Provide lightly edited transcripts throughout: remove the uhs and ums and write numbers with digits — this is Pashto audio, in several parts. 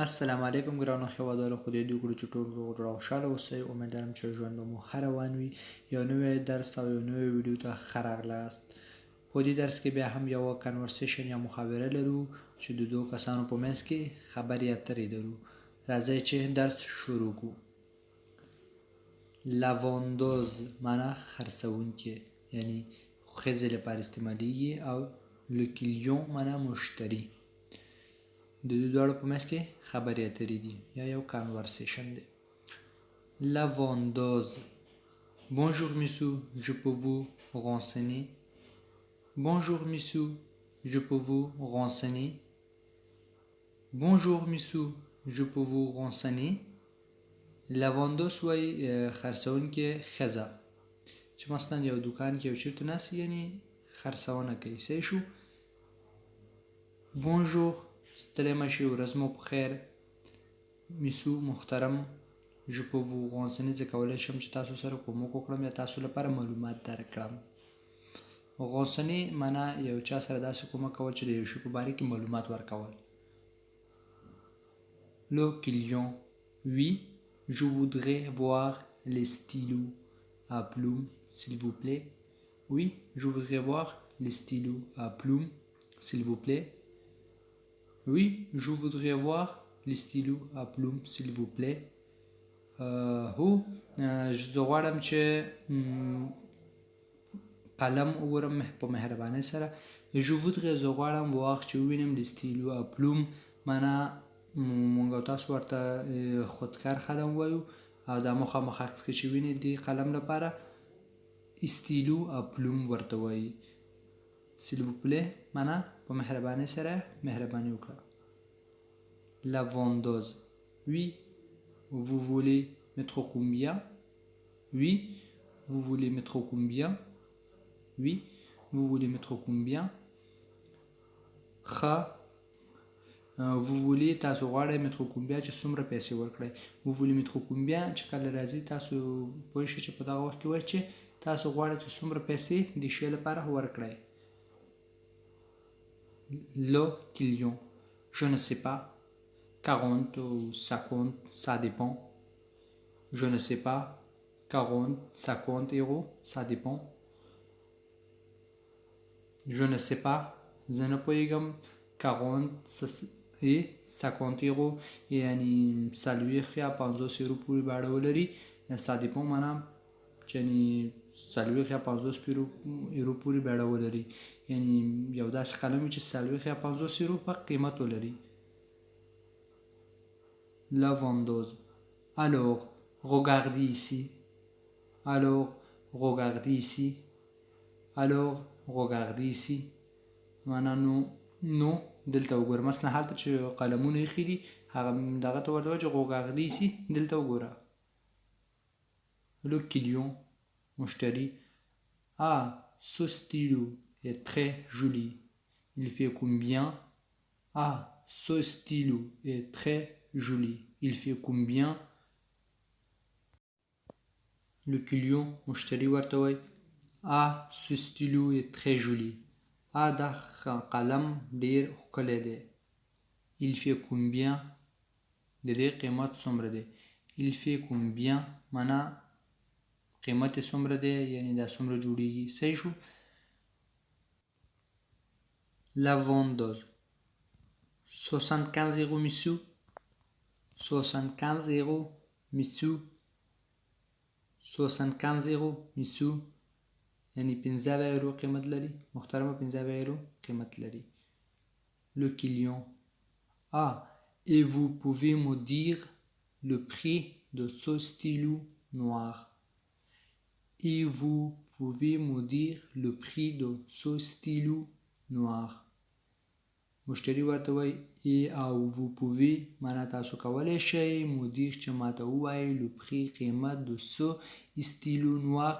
السلام علیکم ګرانو هیوادوالو، خدای دې وکړي چې ټول روغ جوړ او خوشحاله اوسئ. امیدوارم چې ژوند به مو ښه روان وي. یو نوی درس او یو نوی ویډیو ته ښه راغلاست. په دې درس کې بیا هم یوه کنورسیشن یا محاوره لرو چې د دوو کسانو په منځ کې خبرې اترې لرو. راځئ چې درس شروع کړو. لاواندوز معنا خرڅوونکی، یعنی ښځې لپاره استعمالیږي، او لکلیون معنا مشتری. د دوی دواړو په منځ کې خبرې اترې دي یا یو کانورسیشن دی. La vendeuse. Bonjour monsieur, je peux vous renseigner. Bonjour monsieur, je peux vous renseigner. Bonjour monsieur, je peux vous renseigner. La vendeuse وایي خرڅوونکې ښځه چې مثلا یو دوکان کې یو چېرته ناست یعنی خرڅونه کوي. صحیح شو. Bonjour ستړی مه شئ، ورځ مو په خیر. میسو محترم. je peux vous renseigner زه کولی شم چې تاسو سره کومک وکړم یا تاسو لپاره معلومات درکړم. renseigner معنا یو چا سره داسې کومک کول چې د یو شي په باره کې معلومات ورکول. Le client. Oui, je voudrais voir les stylos à plumes, s'il vous plaît. Oui, je voudrais voir les stylos à plumes, s'il vous plaît. Oui, je voudrais voir les stylos à plumes, s'il vous plaît. هو زه غواړم چې قلم وګورم په مهربانۍ سره. je voudrais زه غواړم voir چې ووینم les stylos à plumes معنا مونږ او تاسو ورته خودکار قلم وایو او دا مخامخ عکس کې چې ویني د قلم لپاره stylo à plumes ورته وایي. s'il vous plaît معنا په مهربانۍ سره مهرباني وکړه. La vendeuse. Oui, vous voulez mettre combien? Oui, vous voulez mettre combien? Oui, vous voulez mettre combien? ښه vous voulez تاسو غواړئ mettre combien چې څومره پیسې ورکړئ. vous voulez mettre combien چې کله راځي تاسو پوه شئ چې په دغه وخت کې وایي چې تاسو غواړئ چې څومره پیسې د شی لپاره ورکړئ. Le client. Je ne sais pas. 40 ou 50, ça dépend. Je ne sais pas. 40, 50 euros, ça dépend. Je ne sais pas. Je ne peux 40 et 50 euros. یعنی څلوېښت یا 50 یورو پورې باړه ولري. ça dépend معنا یعنی څلوېښت یا 50 یورو پورې باړه ولري. یعنی یو داسې قلم چې څلوېښت یا 50 یورو په قیمت ولري. La vendeuse. Alors, regardez ici. Alors, regardez ici. Alors, regardez ici. معنا نو دلته وګوره. مثلا هلته چې قلمونه ایښي دي هغه دغه ته ورته وایي چې regardez ici دلته وګوره. Le client مشتری. Ah, ce stylo est très joli. Il fait combien? Ah, ce stylo est très joli. Il fait combien? Le client مشتری ورته وایي Ah, ce stylo est très joli. Ah, دا قلم ډیر ښکلی دی. Il fait combien? د دې قیمت څومره دی. Il fait combien معنا قیمت یې څومره دی یعنی دا څومره جوړیږي. صحیح شو. La vendeuse. 75 euros monsieur. 75 euros monsieur. 75 euros monsieur. یعنی 15 یورو قیمت لري. محترمه 15 یورو قیمت لري. Le client. Ah, et vous pouvez me dire le prix de ce stylo noir. Et vous pouvez me dire le prix de ce stylo noir. مشتری ورته وایي او vous pouvez معنا تاسو کولی شئ مدیر چې ماته ووایي le prix قیمت د ce stylo noir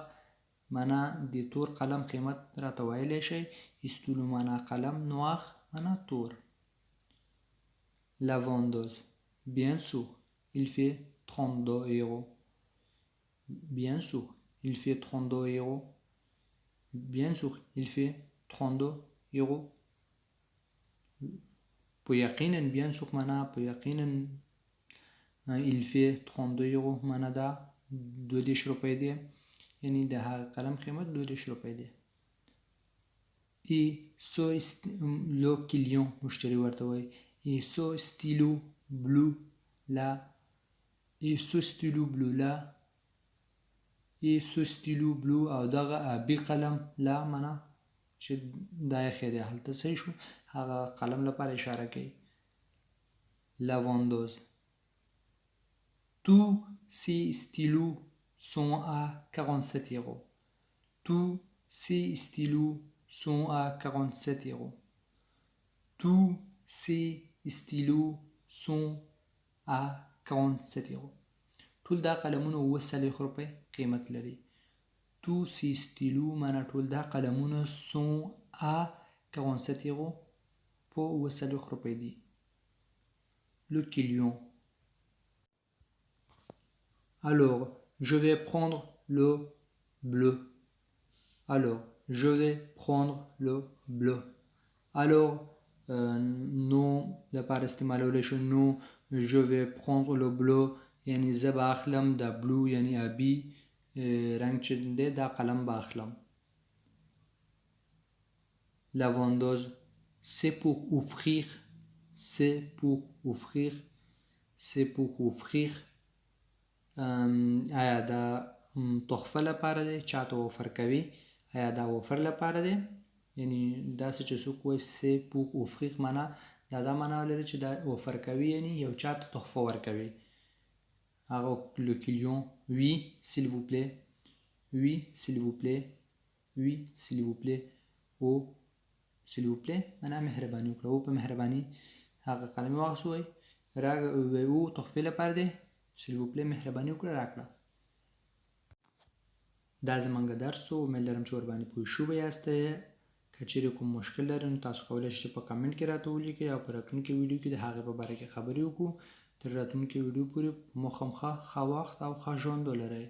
معنا د تور قلم قیمت راته ویلی شئ. stylo معنا قلم، noir معنا تور. La vendeuse. Bien sûr, il fait 32 euros. Bien sûr, il fait 32 euros. Bien sûr, il fait 32 euros. په یقینا bien sûr معنا په یقینا il fait 32 euro معنا دا 22 روپۍ دی یعنی د هغه قلم قیمت 22 روپۍ دی et ce le client مشتری ورته وایي et ce stylo bleu là et ce stylo bleu là et ce stylo bleu او دغه ابي قلم لا معنا چې دا یې خیری هلته صحیح شو هغه قلم لپاره اشاره کوي la vendeuse tous ces stylos sont à 47 euros tous ces stylos sont à 47 euros tous ces stylos sont à 47 euros ټول دا قلمونه 40 روپۍ قیمت لري tous ces stylos معنا ټول دا قلمونه sont à 47 euros په 40 روپۍ دي le client alors je vais prendre le bleu alors je vais prendre le bleu alors non لپاره استعمالولی شو no je vais prendre le bleu یعنی زه به اخلم د بلو یعنی ابي رنګ چې دی دا قلم به اخلم la vendeuse c'est pour offrir c'est pour offrir c'est pour offrir آیا دا تحفه لپاره دی چاته وفر کوي آیا دا وفر لپاره دی یعنی داسې چې څوک وایي c'est pour offrir معنا دا معنا لري چې دا وفر کوي یعنی یو چاته تحفه ورکوي هغه le client oui s'il vous plaît oui s'il vous plaît oui s'il vous plaît او s'il vous plaît معنا مهرباني وکړه او په مهرباني هغه قلم واخیستوی راغی او تحفه لپاره دی s'il vous plaît مهرباني وکړه راکړه دا زمونږ درس و امید لرم چې ورباندې پوه شوي یاستئ که چیرې کوم مشکل لرئ نو تاسو کولی شئ په کمنټ کې راته ولیکئ او په راتلونکي ویډیو کې د هغې په باره کې خبرې وکړو تر راتلونکي ویډیو پورې مو خامخا ښه وخت او ښه ژوند ولرئ